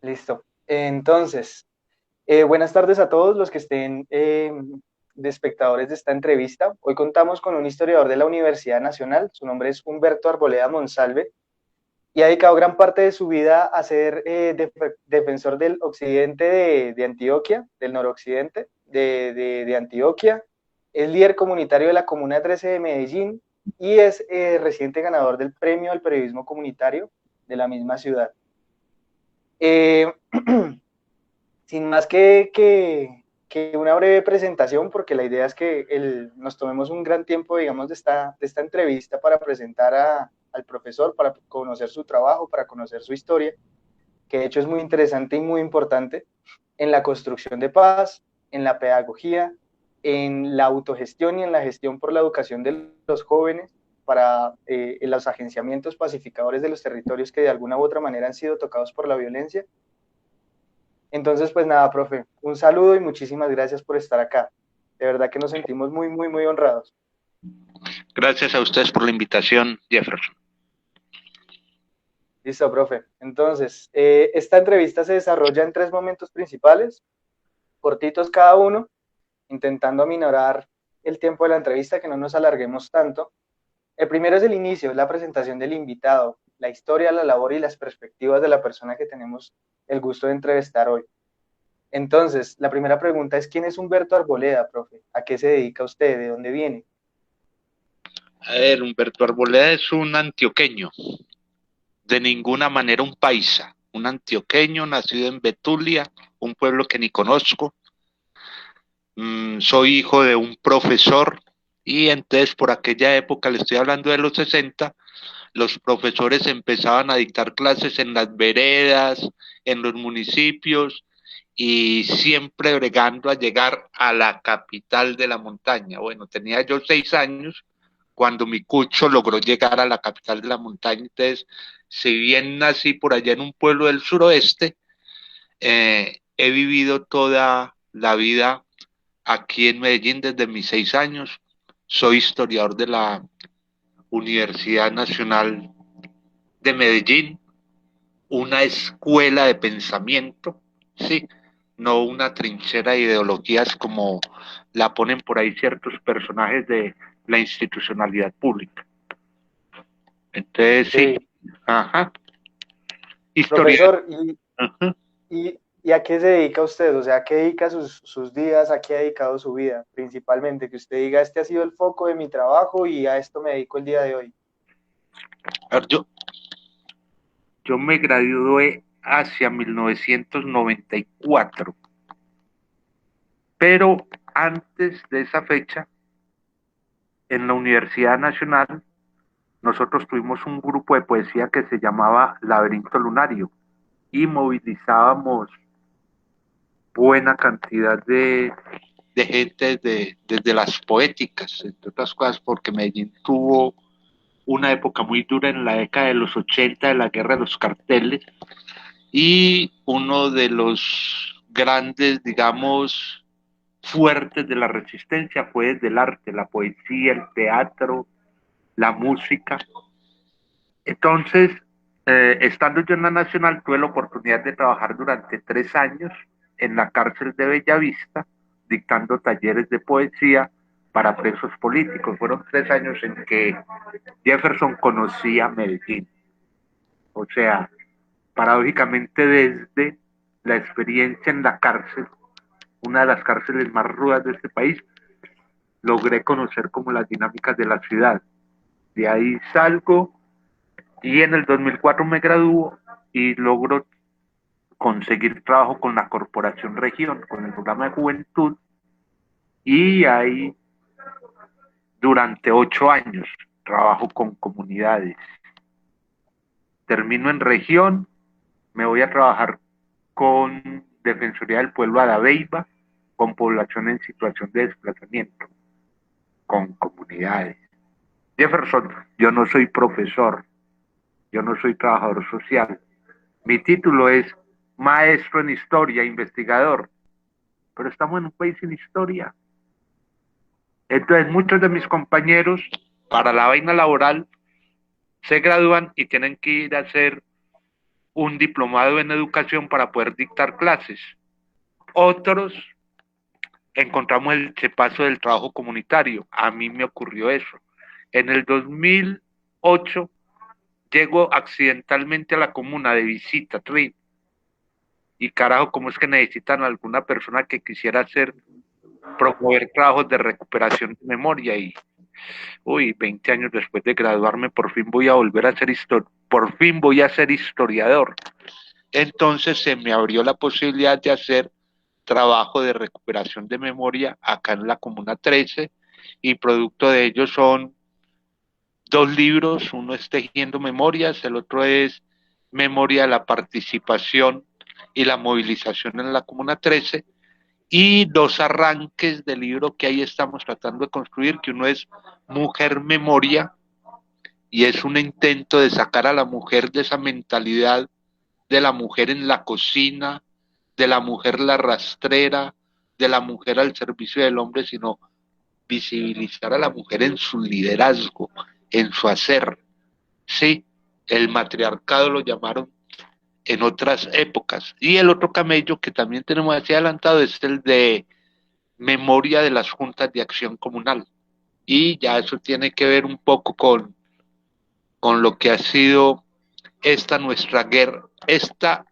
Listo. Entonces, buenas tardes a todos los que estén de espectadores de esta entrevista. Hoy contamos con un historiador de la Universidad Nacional. Su nombre es Humberto Arboleda Monsalve y ha dedicado gran parte de su vida a ser defensor del occidente de Antioquia, del noroccidente de Antioquia. Es líder comunitario de la Comuna 13 de Medellín y es reciente ganador del Premio al Periodismo Comunitario de la misma ciudad. Eh, Sin más que una breve presentación, porque la idea es que nos tomemos un gran tiempo, digamos, de esta entrevista para presentar al profesor, para conocer su trabajo, para conocer su historia, que de hecho es muy interesante y muy importante en la construcción de paz, en la pedagogía, en la autogestión y en la gestión por la educación de los jóvenes para en los agenciamientos pacificadores de los territorios que de alguna u otra manera han sido tocados por la violencia. Entonces, pues nada, profe, un saludo y muchísimas gracias por estar acá. De verdad que nos sentimos muy, muy, muy honrados. Gracias a ustedes por la invitación, Jefferson. Listo, profe. Entonces, esta entrevista se desarrolla en tres momentos principales, cortitos cada uno, intentando aminorar el tiempo de la entrevista, que no nos alarguemos tanto. El primero es el inicio, es la presentación del invitado, la historia, la labor y las perspectivas de la persona que tenemos el gusto de entrevistar hoy. Entonces, la primera pregunta es, ¿quién es Humberto Arboleda, profe? ¿A qué se dedica usted? ¿De dónde viene? A ver, Humberto Arboleda es un antioqueño, de ninguna manera un paisa, un antioqueño nacido en Betulia, un pueblo que ni conozco. Soy hijo de un profesor y entonces por aquella época, le estoy hablando de los 60, los profesores empezaban a dictar clases en las veredas, en los municipios y siempre bregando a llegar a la capital de la montaña. Bueno, tenía yo 6 años cuando mi cucho logró llegar a la capital de la montaña. Entonces, si bien nací por allá en un pueblo del suroeste, he vivido toda la vida aquí en Medellín desde mis 6 años. Soy historiador de la Universidad Nacional de Medellín, una escuela de pensamiento, sí, no una trinchera de ideologías como la ponen por ahí ciertos personajes de la institucionalidad pública. Entonces, sí, Sí. ajá, historia. Profesor, Ajá. ¿y a qué se dedica usted? O sea, ¿a qué dedica sus días? ¿A qué ha dedicado su vida? Principalmente, que usted diga, este ha sido el foco de mi trabajo y a esto me dedico el día de hoy. A ver, yo me gradué hacia 1994, pero antes de esa fecha, en la Universidad Nacional, nosotros tuvimos un grupo de poesía que se llamaba Laberinto Lunario y movilizábamos buena cantidad de gente desde las poéticas, entre otras cosas, porque Medellín tuvo una época muy dura en la década de los 80 de la guerra de los carteles y uno de los grandes, digamos, fuertes de la resistencia fue desde el arte, la poesía, el teatro, la música. Entonces, estando yo en la Nacional, tuve la oportunidad de trabajar durante 3 años en la cárcel de Bellavista, dictando talleres de poesía para presos políticos. Fueron 3 años en que Jefferson conocía Medellín. O sea, paradójicamente desde la experiencia en la cárcel, una de las cárceles más rudas de este país, logré conocer como las dinámicas de la ciudad. De ahí salgo y en el 2004 me gradúo y logro conseguir trabajo con la Corporación Región, con el programa de juventud, y ahí durante 8 años trabajo con comunidades. Termino en región, me voy a trabajar con Defensoría del Pueblo Adabeiba, con población en situación de desplazamiento, con comunidades. Jefferson, yo no soy profesor, yo no soy trabajador social. Mi título es maestro en historia, investigador, pero estamos en un país sin historia. Entonces, muchos de mis compañeros, para la vaina laboral, se gradúan y tienen que ir a hacer un diplomado en educación para poder dictar clases. Otros encontramos el chepazo del trabajo comunitario. A mí me ocurrió eso. En el 2008 llego accidentalmente a la comuna de visita, trip, y carajo, ¿cómo es que necesitan alguna persona que quisiera hacer, promover trabajos de recuperación de memoria? Y, uy, 20 años después de graduarme, por fin voy a volver a ser por fin voy a ser historiador. Entonces se me abrió la posibilidad de hacer trabajo de recuperación de memoria acá en la Comuna 13 y producto de ello son dos libros, uno es Tejiendo Memorias, el otro es Memoria de la Participación y la Movilización en la Comuna 13 y dos arranques del libro que ahí estamos tratando de construir, que uno es Mujer Memoria y es un intento de sacar a la mujer de esa mentalidad de la mujer en la cocina, de la mujer la rastrera, de la mujer al servicio del hombre, sino visibilizar a la mujer en su liderazgo, en su hacer. Sí, el matriarcado lo llamaron en otras épocas. Y el otro camello que también tenemos así adelantado es el de memoria de las juntas de acción comunal. Y ya eso tiene que ver un poco con lo que ha sido esta nuestra guerra, esta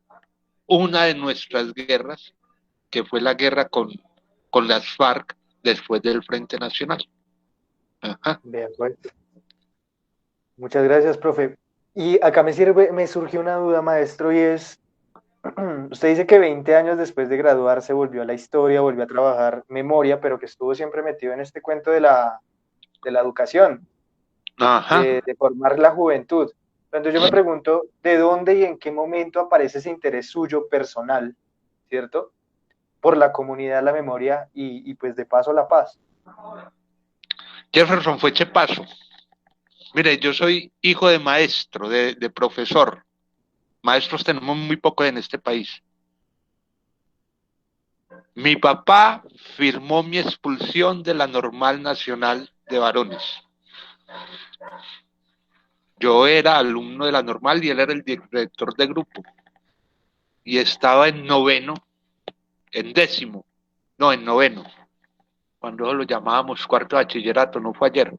una de nuestras guerras, que fue la guerra con las FARC después del Frente Nacional. Ajá. Vea, pues. Muchas gracias, profe. Y acá me surgió una duda, maestro, y es, usted dice que 20 años después de graduarse volvió a la historia, volvió a trabajar memoria, pero que estuvo siempre metido en este cuento de la educación, Ajá. de formar la juventud. Entonces yo me pregunto, ¿de dónde y en qué momento aparece ese interés suyo personal, ¿cierto? Por la comunidad, la memoria y pues de paso la paz. Jefferson fue Chepazo. Mire, yo soy hijo de maestro, de profesor. Maestros tenemos muy pocos en este país. Mi papá firmó mi expulsión de la Normal Nacional de Varones. Yo era alumno de la Normal y él era el director de grupo. Y estaba en noveno, en décimo, no, en noveno, cuando lo llamábamos cuarto de bachillerato, no fue ayer.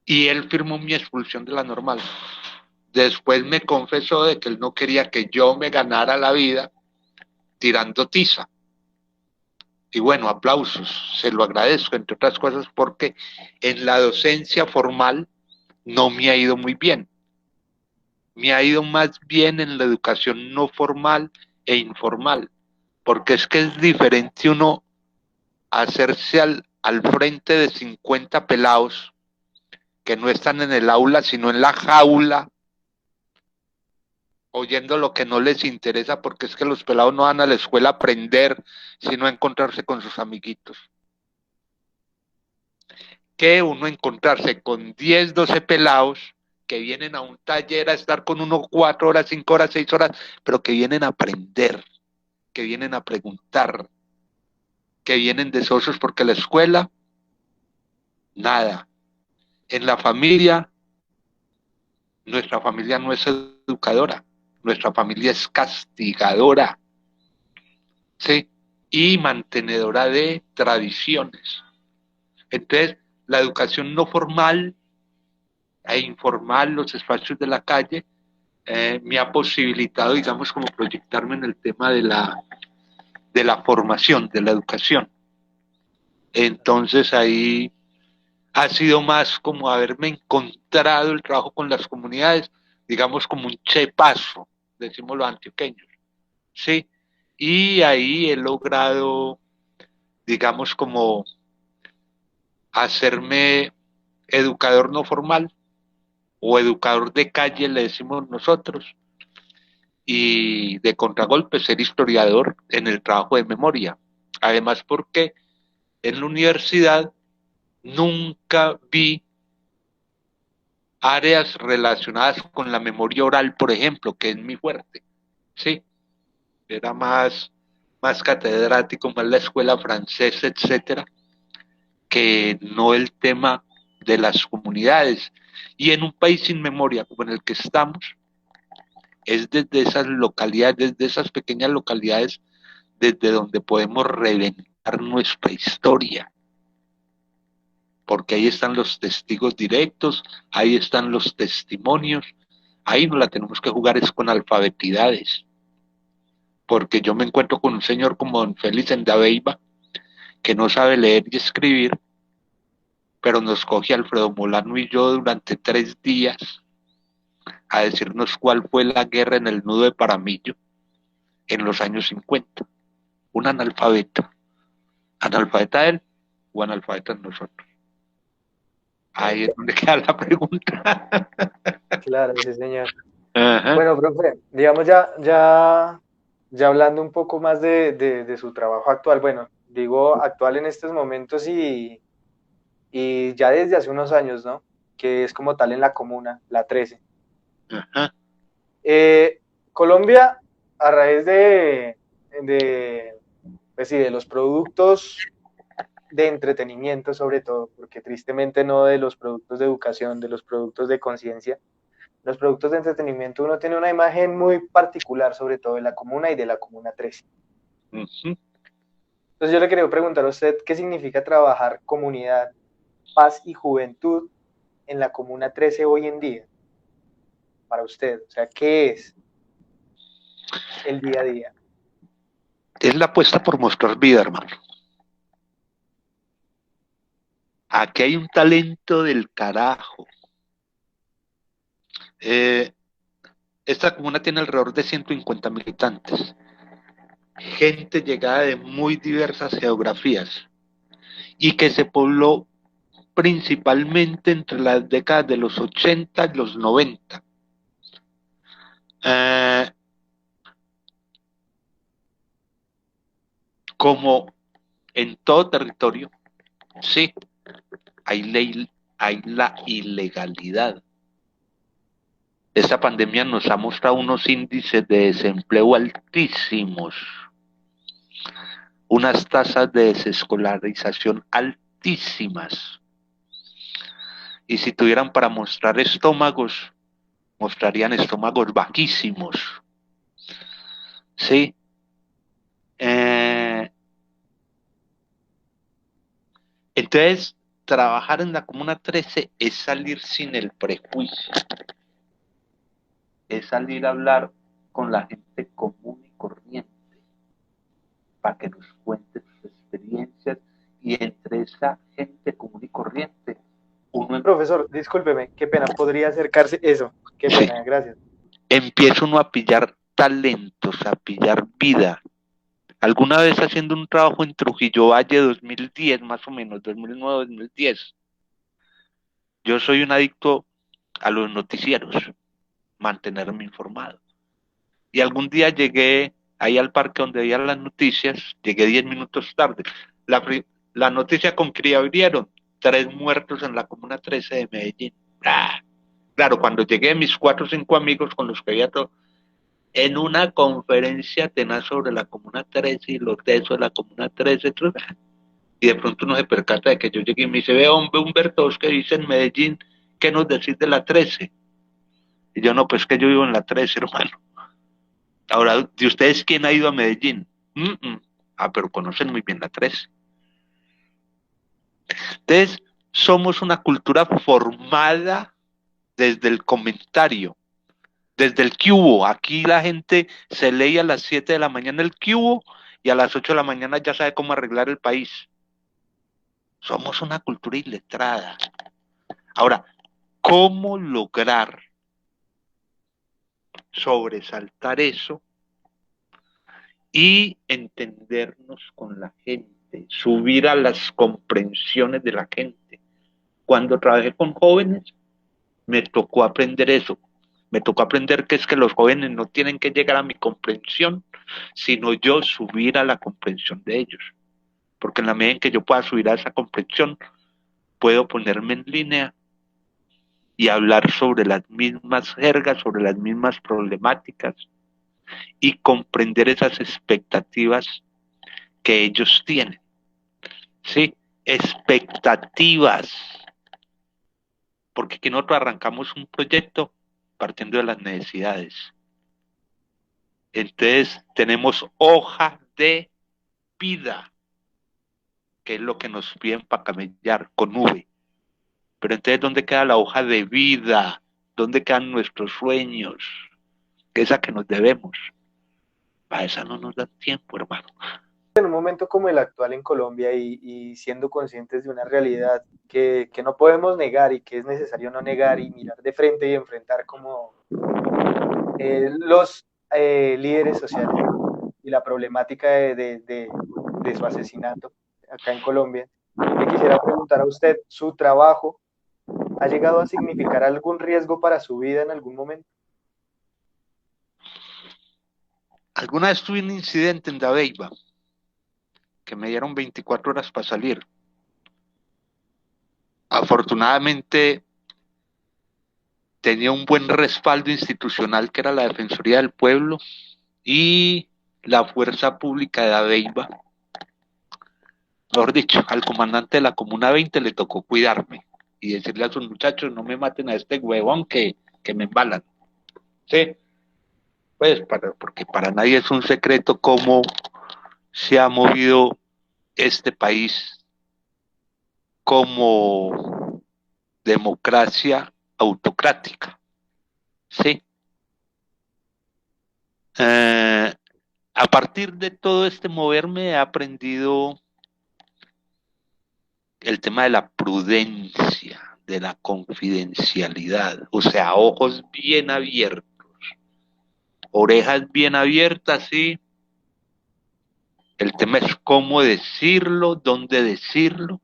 Y él firmó mi expulsión de la Normal. Después me confesó de que él no quería que yo me ganara la vida tirando tiza. Y bueno, aplausos, se lo agradezco, entre otras cosas, porque en la docencia formal no me ha ido muy bien. Me ha ido más bien en la educación no formal e informal, porque es que es diferente uno hacerse al frente de 50 pelados que no están en el aula, sino en la jaula, oyendo lo que no les interesa, porque es que los pelados no van a la escuela a aprender, sino a encontrarse con sus amiguitos. Que uno encontrarse con 10 12 pelados que vienen a un taller a estar con uno 4 horas, 5 horas, 6 horas, pero que vienen a aprender, que vienen a preguntar, que vienen deseosos porque la escuela, nada. En la familia, nuestra familia no es educadora, nuestra familia es castigadora, ¿sí? Y mantenedora de tradiciones. Entonces, la educación no formal e informal, los espacios de la calle, me ha posibilitado, digamos, como proyectarme en el tema de la formación, de la educación. Entonces ahí ha sido más como haberme encontrado el trabajo con las comunidades, digamos como un chepazo, decimos los antioqueños, ¿sí? Y ahí he logrado, digamos, como hacerme educador no formal o educador de calle, le decimos nosotros, y de contragolpe ser historiador en el trabajo de memoria. Además, porque en la universidad nunca vi áreas relacionadas con la memoria oral, por ejemplo, que es mi fuerte. Sí, era más catedrático, más la escuela francesa, etcétera, que no el tema de las comunidades. Y en un país sin memoria como en el que estamos, es desde esas localidades, desde esas pequeñas localidades, desde donde podemos reventar nuestra historia, porque ahí están los testigos directos, ahí están los testimonios, ahí no la tenemos que jugar es con alfabetidades, porque yo me encuentro con un señor como don Félix Endaveiva, que no sabe leer y escribir, pero nos coge Alfredo Molano y yo durante 3 días a decirnos cuál fue la guerra en el nudo de Paramillo en los años 50. Un analfabeto. ¿Analfabeta él o analfabeta nosotros? Ahí es donde queda la pregunta. Claro, sí, señor. Ajá, Bueno, profe, digamos ya hablando un poco más de su trabajo actual, bueno, digo actual en estos momentos y ya desde hace unos años, ¿no? Que es como tal en la comuna, la 13. ajá. Eh, Colombia, a raíz de, pues sí, de los productos de entretenimiento sobre todo, porque tristemente no de los productos de educación, de los productos de conciencia, los productos de entretenimiento, uno tiene una imagen muy particular, sobre todo de la comuna y de la comuna 13. Uh-huh. Entonces yo le quería preguntar a usted qué significa trabajar comunidad, paz y juventud en la comuna 13 hoy en día, para usted. O sea, ¿qué es el día a día? Es la apuesta por mostrar vida, hermano. Aquí hay un talento del carajo. Eh, esta comuna tiene alrededor de 150 militantes. Gente llegada de muy diversas geografías y que se pobló principalmente entre las décadas de los 80 y los 90. Eh, como en todo territorio, sí, hay ley, hay la ilegalidad. Esta pandemia nos ha mostrado unos índices de desempleo altísimos, unas tasas de desescolarización altísimas. Y si tuvieran para mostrar estómagos, mostrarían estómagos bajísimos. Sí. Eh, entonces, trabajar en la Comuna 13 es salir sin el prejuicio, es salir a hablar con la gente común y corriente para que nos cuente sus experiencias y entre esa gente común y corriente, uno Profesor, discúlpeme, qué pena, podría acercarse eso. Qué sí, pena, gracias. empieza uno a pillar talentos, a pillar vida. Alguna vez haciendo un trabajo en Trujillo Valle 2010, más o menos, 2009-2010, yo soy un adicto a los noticieros, mantenerme informado. Y algún día llegué ahí al parque donde veía las noticias, llegué 10 minutos tarde. La, la noticia con que abrieron, 3 muertos en la Comuna 13 de Medellín. ¡Ah! Claro, cuando llegué, mis 4 o 5 amigos con los que había todo, en una conferencia tenaz sobre la Comuna 13 y los tesos de la Comuna 13, y de pronto uno se percata de que yo llegué y me dice, ve hombre Humberto, vos que dice en Medellín, ¿qué nos decís de la 13? Y yo no, pues que yo vivo en la 13, hermano. Ahora, ¿de ustedes quién ha ido a Medellín? Ah, pero conocen muy bien la 13. Entonces, somos una cultura formada desde el comentario, desde el que hubo. Aquí la gente se lee a las 7 de la mañana el que hubo y a las 8 de la mañana ya sabe cómo arreglar el país. Somos una cultura iletrada. Ahora, ¿cómo lograr sobresaltar eso y entendernos con la gente, subir a las comprensiones de la gente? Cuando trabajé con jóvenes, me tocó aprender eso. Me tocó aprender que es que los jóvenes no tienen que llegar a mi comprensión, sino yo subir a la comprensión de ellos. Porque en la medida en que yo pueda subir a esa comprensión, puedo ponerme en línea y hablar sobre las mismas jergas, sobre las mismas problemáticas y comprender esas expectativas que ellos tienen. ¿Sí? Expectativas. Porque aquí nosotros arrancamos un proyecto partiendo de las necesidades. Entonces tenemos hoja de vida, que es lo que nos piden para camellar con V. Pero entonces, ¿dónde queda la hoja de vida? ¿Dónde quedan nuestros sueños? Que esa que nos debemos. A esa no nos da tiempo, hermano. En un momento como el actual en Colombia y siendo conscientes de una realidad que no podemos negar y que es necesario no negar y mirar de frente y enfrentar como los líderes sociales y la problemática de su asesinato acá en Colombia, le quisiera preguntar a usted, ¿su trabajo ha llegado a significar algún riesgo para su vida en algún momento? Alguna vez tuve un incidente en Dabeiba, que me dieron 24 horas para salir. Afortunadamente tenía un buen respaldo institucional que era la Defensoría del Pueblo y la Fuerza Pública de Dabeiba. Mejor dicho, al comandante de la Comuna 20 le tocó cuidarme y decirle a sus muchachos, no me maten a este huevón que me embalan. Sí, pues porque para nadie es un secreto cómo se ha movido este país como democracia autocrática. Sí. Eh, a partir de todo este moverme he aprendido el tema de la prudencia, de la confidencialidad, o sea, ojos bien abiertos, orejas bien abiertas, sí. El tema es cómo decirlo, dónde decirlo,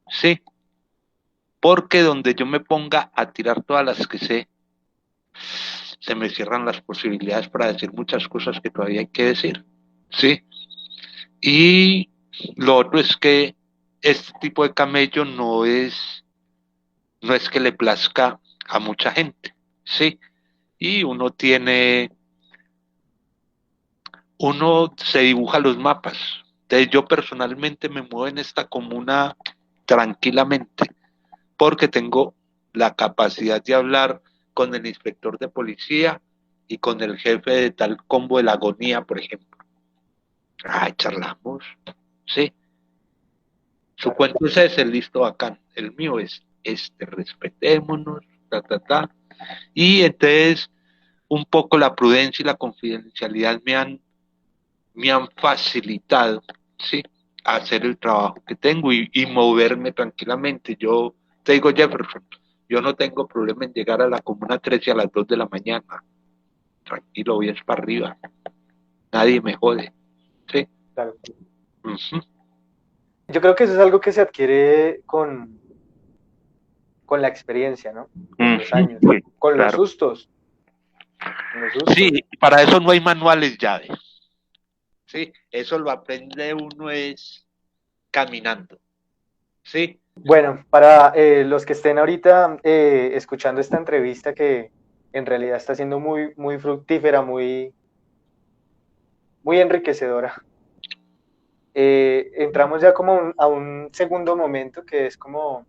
sí. Porque donde yo me ponga a tirar todas las que sé, se me cierran las posibilidades para decir muchas cosas que todavía hay que decir, sí. Y lo otro es que este tipo de camello no es que le plazca a mucha gente, sí. Y uno se dibuja los mapas. Entonces yo personalmente me muevo en esta comuna tranquilamente porque tengo la capacidad de hablar con el inspector de policía y con el jefe de tal combo de la agonía, por ejemplo. Ay, charlamos, sí. Su Claro. cuento es ese, listo, bacán. El mío es este, respetémonos, ta, ta, ta. Y entonces, un poco la prudencia y la confidencialidad me han facilitado, ¿sí? A hacer el trabajo que tengo y moverme tranquilamente. Yo te digo, Jefferson, yo no tengo problema en llegar a la Comuna 13 a las 2 de la mañana. Tranquilo, voy es para arriba. Nadie me jode, ¿sí? Claro. Uh -huh. Yo creo que eso es algo que se adquiere con la experiencia, ¿no? Uh Con los -huh. años, Sí, con los claro. sustos, con los Sí, sustos. para eso no hay manuales llave. Sí, eso lo aprende uno es caminando. Sí. Bueno, para los que estén ahorita escuchando esta entrevista que en realidad está siendo muy fructífera, muy enriquecedora, entramos ya como a un segundo momento que es como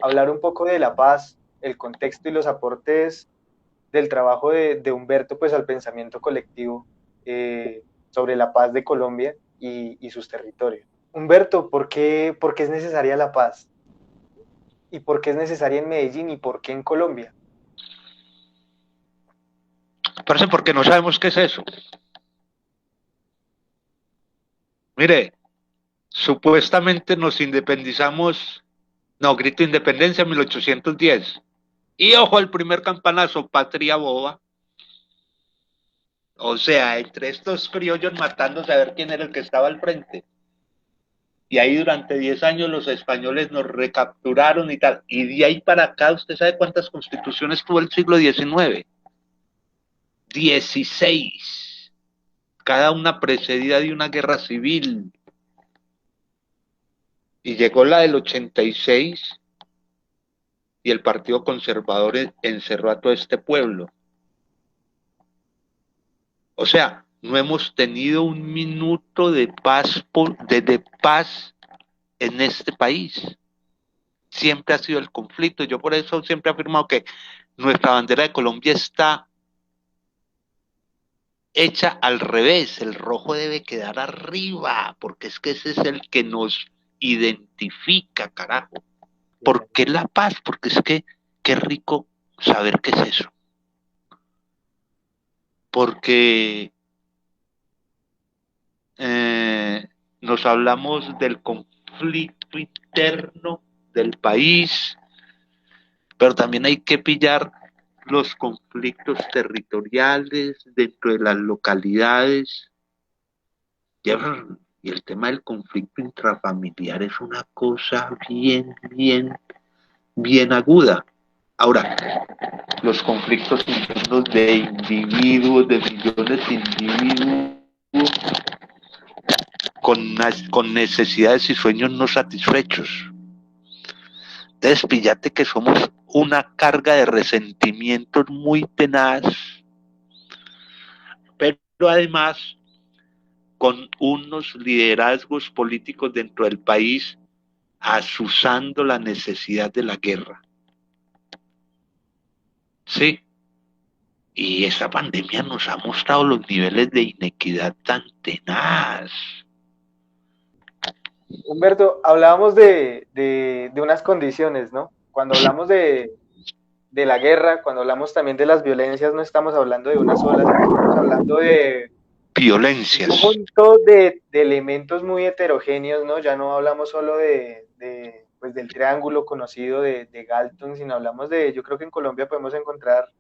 hablar un poco de la paz, el contexto y los aportes del trabajo de Humberto pues al pensamiento colectivo sobre la paz de Colombia y sus territorios. Humberto, por qué es necesaria la paz? ¿Y por qué es necesaria en Medellín y por qué en Colombia? Parece porque no sabemos qué es eso. Mire, supuestamente nos independizamos, no, grito independencia en 1810. Y ojo, el primer campanazo, patria boba. O sea, entre estos criollos matándose a ver quién era el que estaba al frente. Y ahí durante 10 años los españoles nos recapturaron y tal. Y de ahí para acá, ¿usted sabe cuántas constituciones tuvo el siglo XIX? 16. Cada una precedida de una guerra civil. Y llegó la del 86 y el Partido Conservador encerró a todo este pueblo. O sea, no hemos tenido un minuto de paz, de paz en este país. Siempre ha sido el conflicto. Yo por eso siempre he afirmado que nuestra bandera de Colombia está hecha al revés, el rojo debe quedar arriba, porque es que ese es el que nos identifica, carajo. ¿Por qué la paz? Porque es que qué rico saber qué es eso. Porque nos hablamos del conflicto interno del país, pero también hay que pillar los conflictos territoriales dentro de las localidades. Y el tema del conflicto intrafamiliar es una cosa bien aguda. Ahora, los conflictos internos de individuos, de millones de individuos con necesidades y sueños no satisfechos. Entonces, píllate que somos una carga de resentimientos muy tenaz, pero además con unos liderazgos políticos dentro del país asusando la necesidad de la guerra. Sí, y esa pandemia nos ha mostrado los niveles de inequidad tan tenaz. Humberto, hablábamos de unas condiciones, ¿no? Cuando hablamos de la guerra, cuando hablamos también de las violencias, no estamos hablando de una sola, sino estamos hablando de un Violencias. conjunto de elementos muy heterogéneos, ¿no? Ya no hablamos solo pues del triángulo conocido de Galton, sino hablamos yo creo que en Colombia podemos encontrar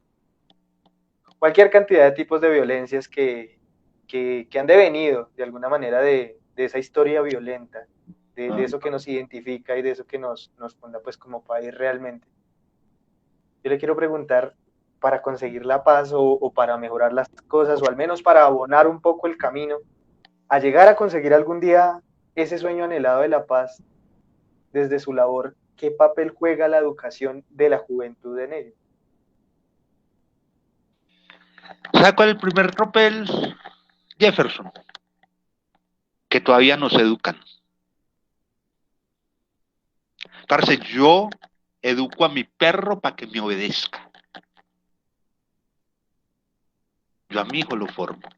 cualquier cantidad de tipos de violencias que han devenido de alguna manera de esa historia violenta, de eso que nos identifica y de eso que nos funda pues como país realmente. Yo le quiero preguntar, para conseguir la paz o para mejorar las cosas, o al menos para abonar un poco el camino, a llegar a conseguir algún día ese sueño anhelado de la paz desde su labor, ¿qué papel juega la educación de la juventud en ello? ¿Sabe cuál es el primer tropel? Jefferson, que todavía nos educan. Parce, yo educo a mi perro para que me obedezca. Yo a mi hijo lo formo.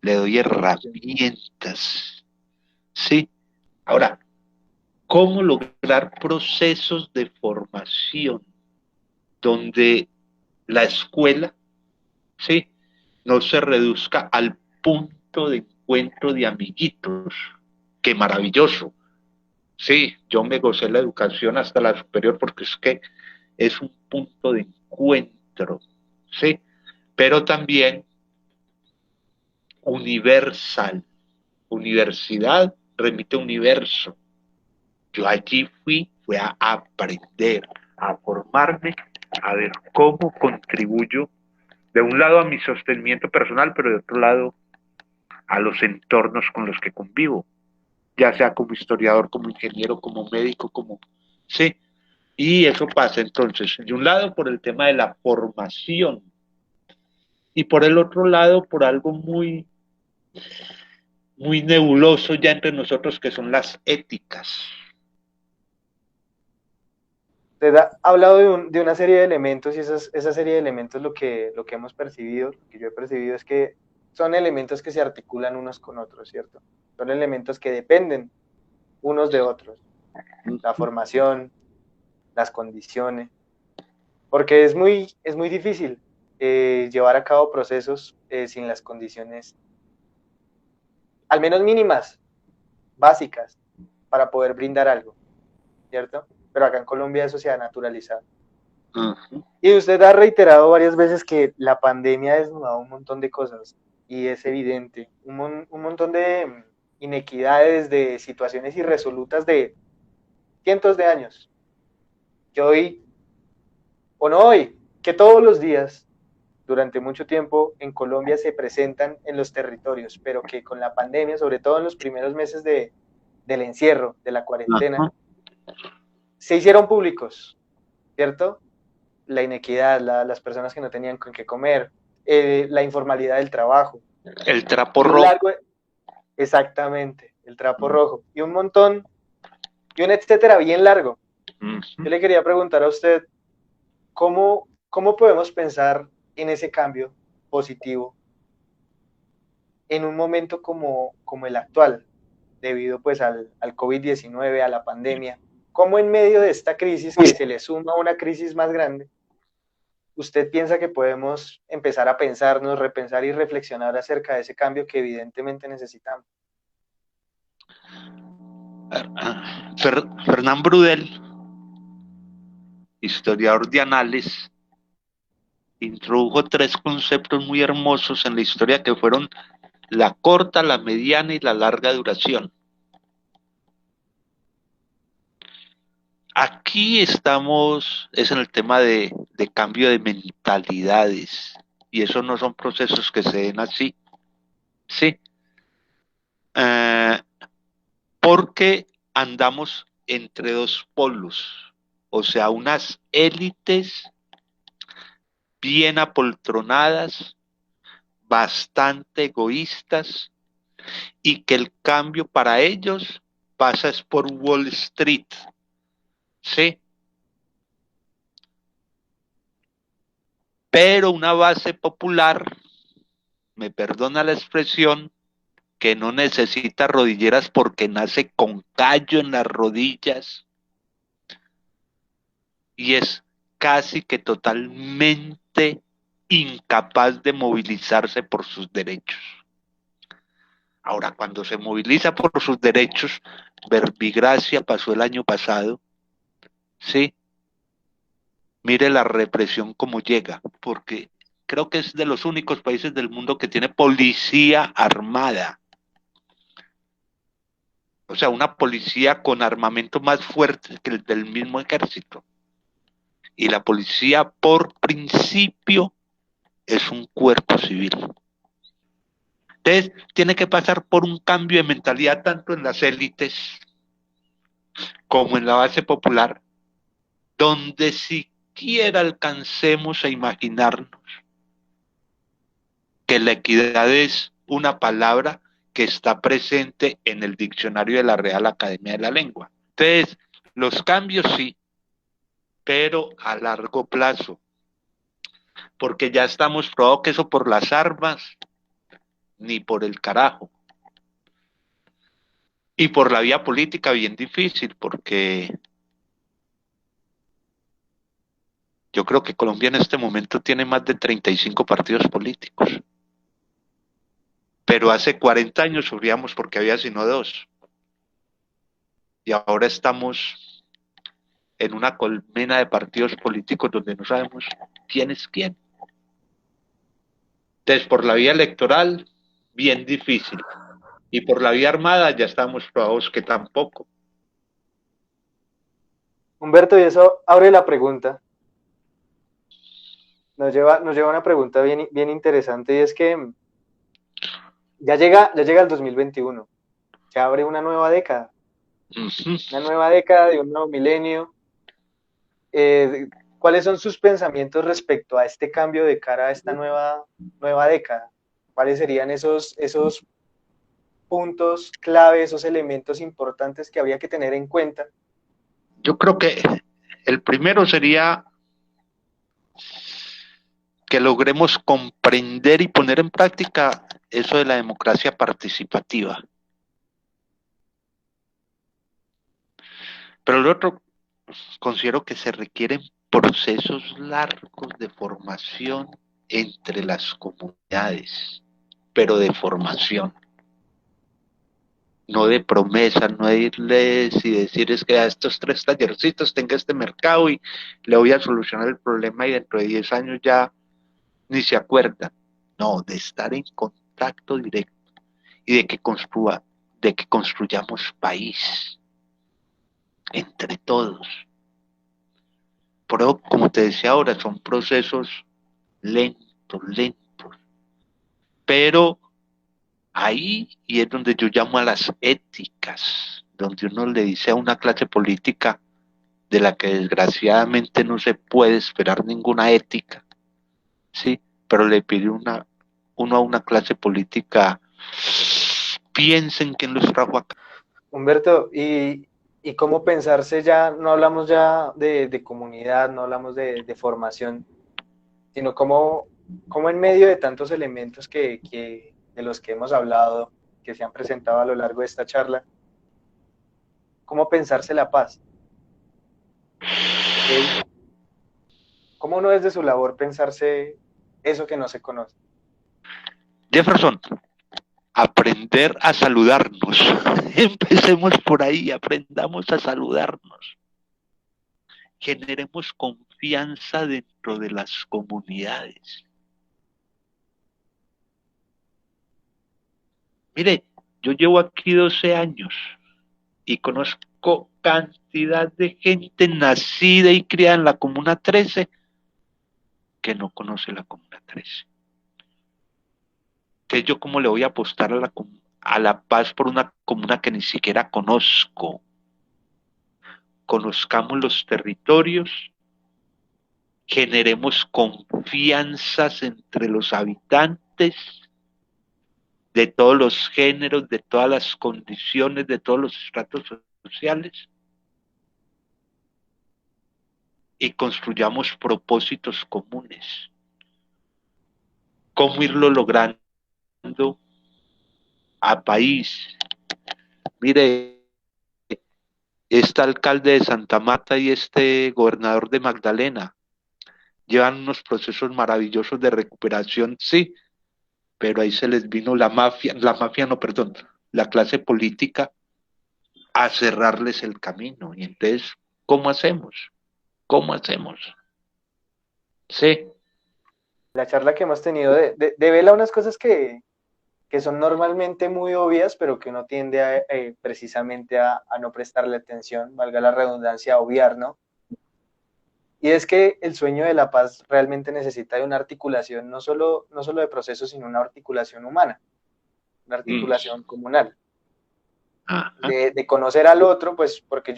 Le doy herramientas. Sí. Ahora, ¿cómo lograr procesos de formación donde la escuela, sí, no se reduzca al punto de encuentro de amiguitos? Qué maravilloso. Sí, yo me gocé la educación hasta la superior porque es que es un punto de encuentro, sí, pero también universal. Universidad remite a universo. Yo allí fui a aprender, a formarme, a ver cómo contribuyo de un lado a mi sostenimiento personal, pero de otro lado a los entornos con los que convivo, ya sea como historiador, como ingeniero, como médico, como... Sí, y eso pasa entonces, de un lado por el tema de la formación y por el otro lado por algo muy nebuloso ya entre nosotros que son las éticas. Usted ha hablado de una serie de elementos y esa serie de elementos lo que hemos percibido, lo que yo he percibido es que son elementos que se articulan unos con otros, ¿cierto? Son elementos que dependen unos de otros. La formación, las condiciones, porque es muy difícil llevar a cabo procesos sin las condiciones, al menos mínimas, básicas, para poder brindar algo, ¿cierto? Pero acá en Colombia eso se ha naturalizado. Y usted ha reiterado varias veces que la pandemia ha desnudado un montón de cosas y es evidente, un montón de inequidades, de situaciones irresolutas de cientos de años, que hoy, o no hoy, que todos los días, durante mucho tiempo, en Colombia se presentan en los territorios, pero que con la pandemia, sobre todo en los primeros meses del encierro, de la cuarentena, Ajá. se hicieron públicos, ¿cierto? La inequidad, las personas que no tenían con qué comer, la informalidad del trabajo. El trapo Y un rojo. largo, exactamente, el trapo rojo. Y un montón, y un etcétera bien largo. Yo le quería preguntar a usted, ¿cómo podemos pensar en ese cambio positivo? en un momento como el actual, debido pues al COVID-19, a la pandemia? ¿Cómo en medio de esta crisis que se le suma una crisis más grande, usted piensa que podemos empezar a pensarnos, repensar y reflexionar acerca de ese cambio que evidentemente necesitamos? Fernán Brudel, historiador de Anales, introdujo tres conceptos muy hermosos en la historia que fueron la corta, la mediana y la larga duración. Aquí estamos, es en el tema de cambio de mentalidades, y eso no son procesos que se den así, ¿sí? Eh, porque andamos entre dos polos, o sea, unas élites bien apoltronadas, bastante egoístas, y que el cambio para ellos pasa es por Wall Street, ¿sí? Pero una base popular, me perdona la expresión, que no necesita rodilleras porque nace con callo en las rodillas y es casi que totalmente incapaz de movilizarse por sus derechos. Ahora, cuando se moviliza por sus derechos, Verbigracia pasó el año pasado, ¿sí? Mire la represión como llega, porque creo que es de los únicos países del mundo que tiene policía armada. O sea, una policía con armamento más fuerte que el del mismo ejército. Y la policía, por principio, es un cuerpo civil. Entonces, tiene que pasar por un cambio de mentalidad tanto en las élites como en la base popular, donde siquiera alcancemos a imaginarnos que la equidad es una palabra que está presente en el diccionario de la Real Academia de la Lengua. Entonces, los cambios sí, pero a largo plazo, porque ya estamos probados que eso por las armas, ni por el carajo. Y por la vía política bien difícil, porque yo creo que Colombia en este momento tiene más de 35 partidos políticos. Pero hace 40 años sufríamos porque había sino dos. Y ahora estamos en una colmena de partidos políticos donde no sabemos quién es quién. Entonces, por la vía electoral, bien difícil. Y por la vía armada ya estamos probados que tampoco. Humberto, y eso abre la pregunta, nos lleva a una pregunta bien interesante y es que ya llega el 2021, se abre Uh-huh. una nueva década de un nuevo milenio. ¿Cuáles son sus pensamientos respecto a este cambio de cara a esta nueva década? ¿Cuáles serían esos puntos clave, esos elementos importantes que habría que tener en cuenta? Yo creo que el primero sería que logremos comprender y poner en práctica eso de la democracia participativa. Pero el otro, considero que se requieren procesos largos de formación entre las comunidades, pero de formación, no de promesas, no de irles y decir es que a estos tres tallercitos tenga este mercado y le voy a solucionar el problema y dentro de 10 años ya ni se acuerdan. No, de estar en contacto directo y de que construyamos país entre todos. Pero, como te decía ahora, son procesos lentos. Pero ahí y es donde yo llamo a las éticas, donde uno le dice a una clase política de la que desgraciadamente no se puede esperar ninguna ética, ¿sí? Pero le pide uno a una clase política, piensen quién los trajo acá. Humberto, y cómo pensarse ya, no hablamos ya de comunidad, no hablamos de formación, sino cómo en medio de tantos elementos de los que hemos hablado, que se han presentado a lo largo de esta charla, ¿cómo pensarse la paz? ¿Ok? ¿Cómo uno desde su labor pensarse eso que no se conoce? Jefferson, aprender a saludarnos. Empecemos por ahí, aprendamos a saludarnos. Generemos confianza dentro de las comunidades. Mire, yo llevo aquí 12 años y conozco cantidad de gente nacida y criada en la Comuna 13 que no conoce la Comuna 13. Entonces, ¿yo cómo le voy a apostar a la paz por una comuna que ni siquiera conozco? Conozcamos los territorios, generemos confianzas entre los habitantes de todos los géneros, de todas las condiciones, de todos los estratos sociales, y construyamos propósitos comunes. ¿Cómo irlo logrando a país? Mire, este alcalde de Santa Marta y este gobernador de Magdalena llevan unos procesos maravillosos de recuperación, sí, pero ahí se les vino la mafia no, perdón, la clase política a cerrarles el camino. Y entonces, ¿cómo hacemos? ¿Cómo hacemos? Sí. La charla que hemos tenido devela unas cosas que son normalmente muy obvias, pero que uno tiende precisamente a no prestarle atención, valga la redundancia, a obviar, ¿no? Y es que el sueño de la paz realmente necesita de una articulación, no solo de procesos, sino una articulación humana, una Mm. articulación comunal, Ajá. de conocer al otro, pues porque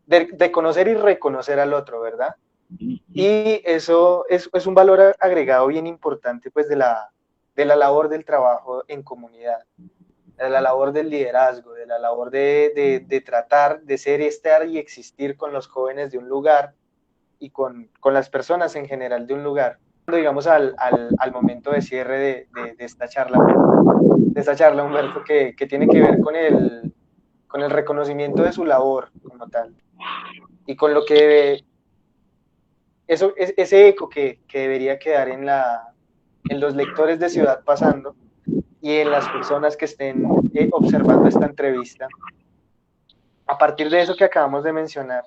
de conocer y reconocer al otro, ¿verdad? Y eso es un valor agregado bien importante, pues, de la labor del trabajo en comunidad, de la labor del liderazgo, de la labor de tratar de ser, estar y existir con los jóvenes de un lugar y con las personas en general de un lugar. Cuando llegamos al momento de cierre de esta charla, Humberto, que tiene que ver con el reconocimiento de su labor como tal y con lo que ese eco que debería quedar en los lectores de Ciudad Pasando y en las personas que estén observando esta entrevista. A partir de eso que acabamos de mencionar,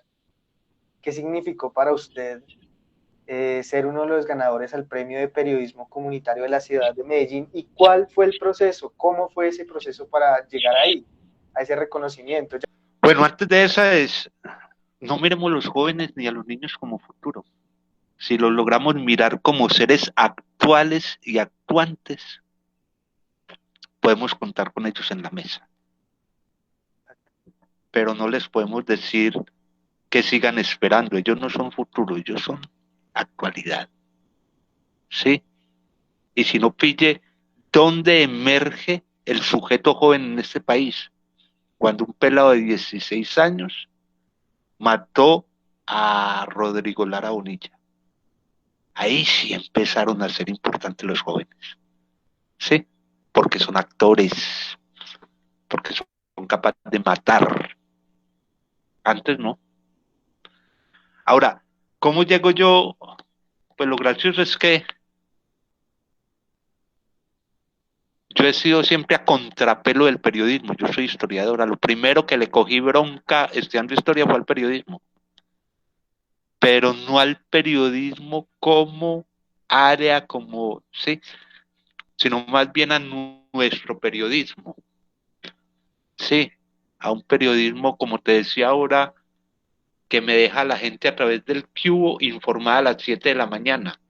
¿qué significó para usted ser uno de los ganadores al premio de periodismo comunitario de la ciudad de Medellín? ¿Y cuál fue el proceso? ¿Cómo fue ese proceso para llegar ahí, a ese reconocimiento? Bueno, antes de esa es, no miremos a los jóvenes ni a los niños como futuro. Si los logramos mirar como seres actuales y actuantes, podemos contar con ellos en la mesa. Pero no les podemos decir que sigan esperando. Ellos no son futuro, ellos son actualidad. ¿Sí? Y si no pille, ¿dónde emerge el sujeto joven en este país? Cuando un pelado de 16 años mató a Rodrigo Lara Bonilla. Ahí sí empezaron a ser importantes los jóvenes. ¿Sí? Porque son actores, porque son capaces de matar. Antes no. Ahora, ¿cómo llego yo? Pues lo gracioso es que yo he sido siempre a contrapelo del periodismo. Yo soy historiadora. Lo primero que le cogí bronca estudiando historia fue al periodismo, pero no al periodismo como área, como, sí, sino más bien a nuestro periodismo. Sí, a un periodismo, como te decía ahora, que me deja a la gente a través del cubo informada a las 7 de la mañana.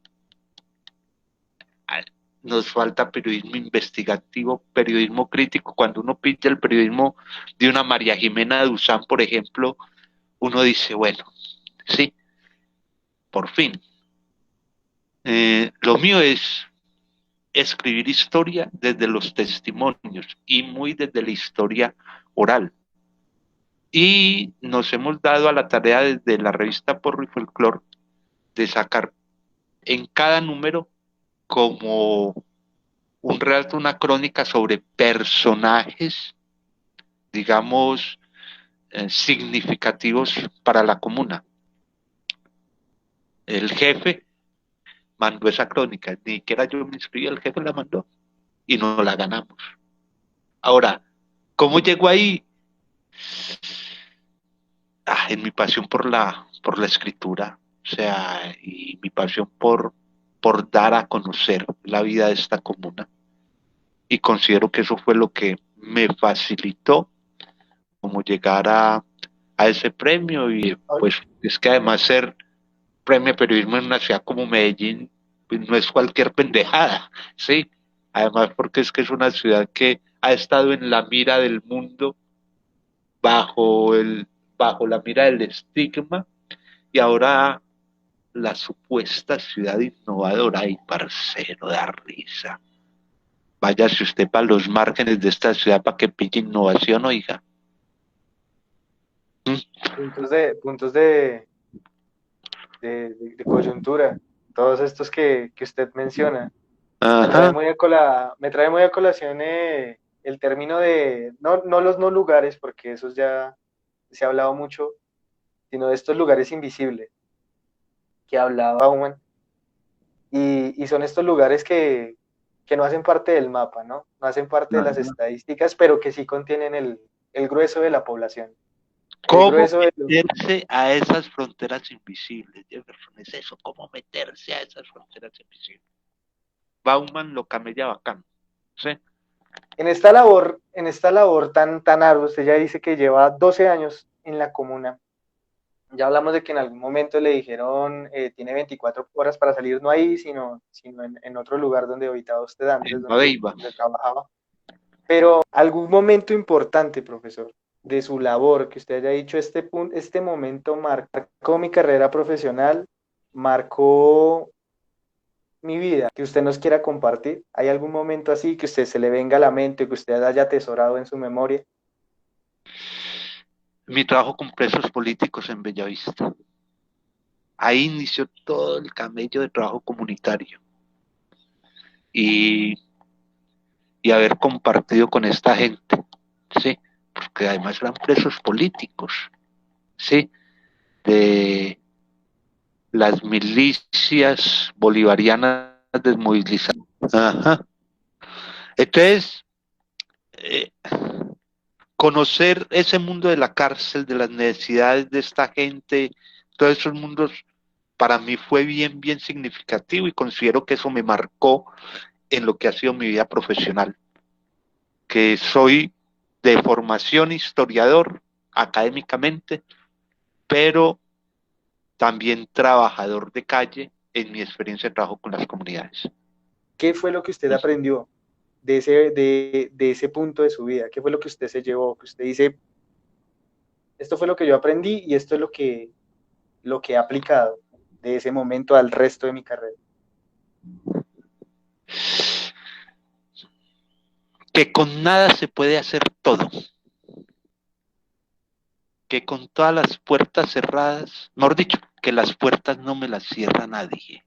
Nos falta periodismo investigativo, periodismo crítico. Cuando uno pide el periodismo de una María Jimena Duzán, por ejemplo, uno dice, bueno, sí, por fin. Lo mío es escribir historia desde los testimonios y muy desde la historia oral. Y nos hemos dado a la tarea desde la revista Porro y Folclor de sacar en cada número como un relato, una crónica sobre personajes, digamos, significativos para la comuna. El jefe mandó esa crónica, ni siquiera yo me inscribí, el jefe la mandó y no la ganamos. Ahora, ¿cómo llegó ahí? En mi pasión por la escritura, o sea, y mi pasión por dar a conocer la vida de esta comuna. Y considero que eso fue lo que me facilitó como llegar a ese premio y pues es que además ser premio de periodismo en una ciudad como Medellín pues, no es cualquier pendejada, ¿sí? Además porque es que es una ciudad que ha estado en la mira del mundo bajo bajo la mira del estigma y ahora la supuesta ciudad innovadora. Ay, parcero, da risa. Váyase usted para los márgenes de esta ciudad para que pille innovación, oiga. ¿Mm? Puntos de coyuntura, todos estos que usted menciona. Ajá. Me trae muy a colación el término de, no los no lugares, porque esos ya se ha hablado mucho, sino de estos lugares invisibles que hablaba Bauman, y son estos lugares que no hacen parte del mapa, ¿no? No hacen parte de las Ajá. estadísticas, pero que sí contienen el grueso de la población, el ¿Cómo grueso de los... meterse a esas fronteras invisibles? Jefferson, es eso, ¿cómo meterse a esas fronteras invisibles? Bauman lo camella bacán, ¿sí? En esta labor tan ardua, usted ya dice que lleva 12 años en la comuna. Ya hablamos de que en algún momento le dijeron, tiene 24 horas para salir, no ahí, sino en otro lugar donde habitaba usted antes, En Naveiva. donde trabajaba. Pero algún momento importante, profesor, de su labor, que usted haya dicho, este momento marcó mi carrera profesional, marcó mi vida, que usted nos quiera compartir. ¿Hay algún momento así que usted se le venga a la mente, que usted haya atesorado en su memoria? Mi trabajo con presos políticos en Bellavista. Ahí inició todo el camello de trabajo comunitario. Y, y haber compartido con esta gente, ¿sí? Porque además eran presos políticos, ¿sí? De las milicias bolivarianas desmovilizadas. Ajá. Entonces, eh, conocer ese mundo de la cárcel, de las necesidades de esta gente, todos esos mundos, para mí fue bien, bien significativo y considero que eso me marcó en lo que ha sido mi vida profesional, que soy de formación historiador académicamente, pero también trabajador de calle en mi experiencia de trabajo con las comunidades. ¿Qué fue lo que usted aprendió de ese punto de su vida? ¿Qué fue lo que usted se llevó? Que usted dice, esto fue lo que yo aprendí y esto es lo que he aplicado de ese momento al resto de mi carrera. Que con nada se puede hacer todo, que con todas las puertas cerradas, mejor dicho, que las puertas no me las cierra nadie,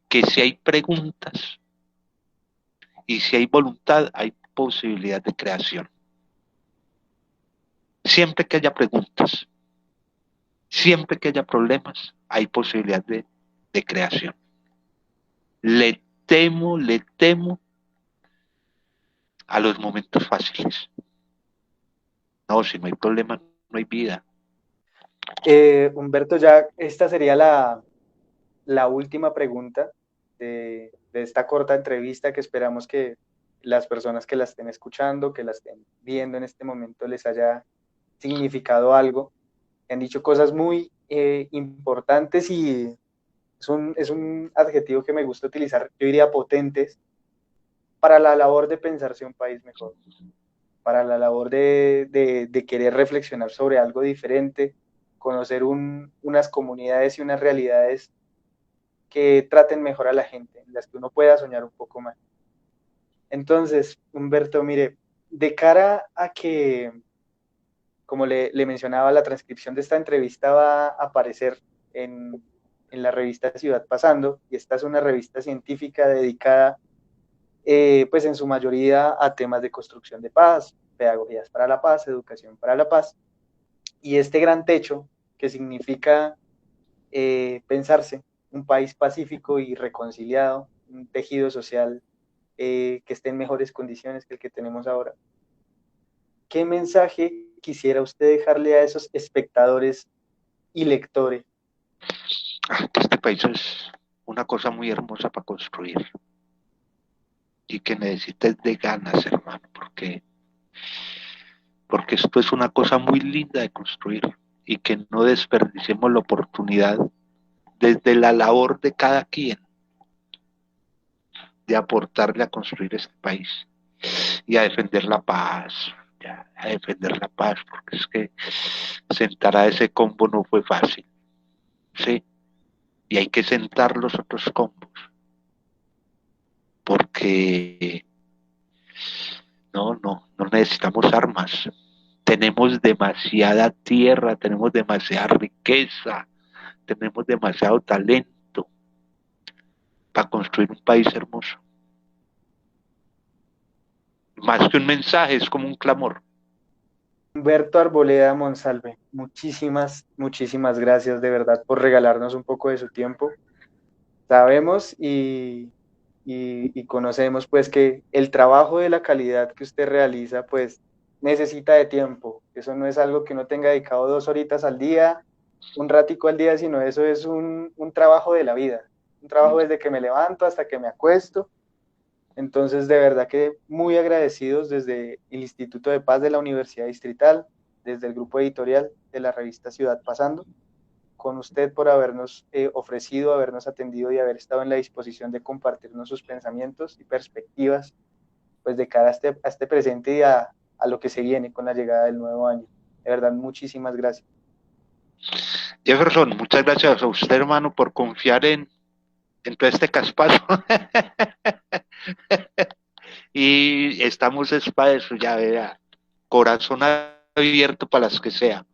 que si hay preguntas y si hay voluntad, hay posibilidad de creación. Siempre que haya preguntas, siempre que haya problemas, hay posibilidad de creación. Le temo a los momentos fáciles. No, si no hay problema, no hay vida. Humberto, ya esta sería la última pregunta de esta corta entrevista que esperamos que las personas que la estén escuchando, que la estén viendo en este momento, les haya significado algo. Han dicho cosas muy importantes y es un adjetivo que me gusta utilizar, yo diría potentes, para la labor de pensarse un país mejor, para la labor de querer reflexionar sobre algo diferente, conocer unas comunidades y unas realidades que traten mejor a la gente, en las que uno pueda soñar un poco más. Entonces, Humberto, mire, de cara a que, como le mencionaba, la transcripción de esta entrevista va a aparecer en, en la revista Ciudad Pasando, y esta es una revista científica dedicada, pues en su mayoría a temas de construcción de paz, pedagogías para la paz, educación para la paz, y este gran techo que significa pensarse un país pacífico y reconciliado, un tejido social que esté en mejores condiciones que el que tenemos ahora. ¿Qué mensaje quisiera usted dejarle a esos espectadores y lectores? Que este país es una cosa muy hermosa para construir y que necesites de ganas, hermano, porque esto es una cosa muy linda de construir y que no desperdiciemos la oportunidad desde la labor de cada quien de aportarle a construir este país y a defender la paz, a defender la paz, porque es que sentar a ese combo no fue fácil, ¿sí? Y hay que sentar los otros combos, porque no necesitamos armas. Tenemos demasiada tierra, tenemos demasiada riqueza, tenemos demasiado talento para construir un país hermoso. Más que un mensaje, es como un clamor. Humberto Arboleda Monsalve, muchísimas, muchísimas gracias de verdad por regalarnos un poco de su tiempo. Sabemos y conocemos pues que el trabajo de la calidad que usted realiza pues necesita de tiempo. Eso no es algo que uno tenga dedicado 2 horitas al día, un ratico al día, sino eso es un trabajo de la vida, un trabajo desde que me levanto hasta que me acuesto. Entonces, de verdad que muy agradecidos desde el Instituto de Paz de la Universidad Distrital, desde el grupo editorial de la revista Ciudad Pasando, con usted por habernos ofrecido, habernos atendido y haber estado en la disposición de compartirnos sus pensamientos y perspectivas, pues de cara a este presente y a lo que se viene con la llegada del nuevo año. De verdad, muchísimas gracias. Jefferson, muchas gracias a usted, hermano, por confiar en todo este caspazo. Y estamos es para eso, ya vea, corazón abierto para las que sea.